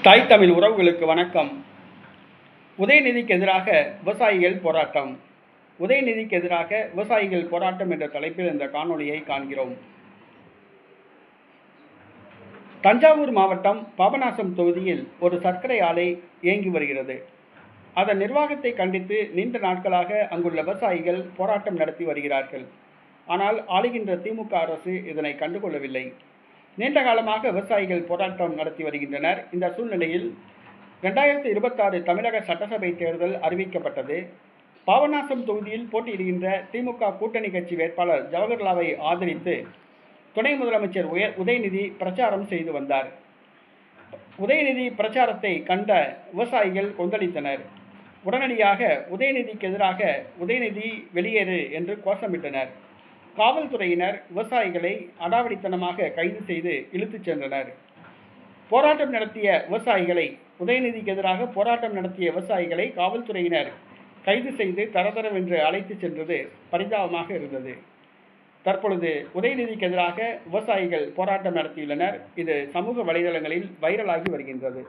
தாய் தமிழ் உறவுகளுக்கு வணக்கம். உதயநிதிக்கு எதிராக விவசாயிகள் போராட்டம். உதயநிதிக்கு எதிராக விவசாயிகள் போராட்டம் என்ற தலைப்பில் இந்த காணொளியை காண்கிறோம். தஞ்சாவூர் மாவட்டம் பாபநாசம் தொகுதியில் ஒரு சர்க்கரை ஆலை இயங்கி வருகிறது. அதன் நிர்வாகத்தை கண்டித்து நீண்ட நாட்களாக அங்குள்ள விவசாயிகள் போராட்டம் நடத்தி வருகிறார்கள். ஆனால் ஆளுகின்ற திமுக அரசு இதனை கண்டுகொள்ளவில்லை. நீண்ட காலமாக விவசாயிகள் போராட்டம் நடத்தி வருகின்றனர். இந்த சூழ்நிலையில் 2026 தமிழக சட்டசபை தேர்தல் அறிவிக்கப்பட்டது. பாபநாசம் தொகுதியில் போட்டியிடுகின்ற திமுக கூட்டணி கட்சி வேட்பாளர் ஜவஹர்லாலை ஆதரித்து துணை முதலமைச்சர் உதயநிதி பிரச்சாரம் செய்து வந்தார். உதயநிதி பிரச்சாரத்தை கண்ட விவசாயிகள் கொந்தளித்தனர். உடனடியாக உதயநிதிக்கு எதிராக "உதயநிதி வெளியேறு" என்று கோஷமிட்டனர். காவல்துறையினர் விவசாயிகளை அடாவடித்தனமாக கைது செய்து இழுத்துச் சென்றனர். போராட்டம் நடத்திய விவசாயிகளை உதயநிதிக்கு எதிராக போராட்டம் நடத்திய விவசாயிகளை காவல்துறையினர் கைது செய்து தரதரவென்று அழைத்து சென்றது பரிதாபமாக இருந்தது. தற்பொழுது உதயநிதிக்கு எதிராக விவசாயிகள் போராட்டம் நடத்தியுள்ளனர். இது சமூக வலைதளங்களில் வைரலாகி வருகின்றது.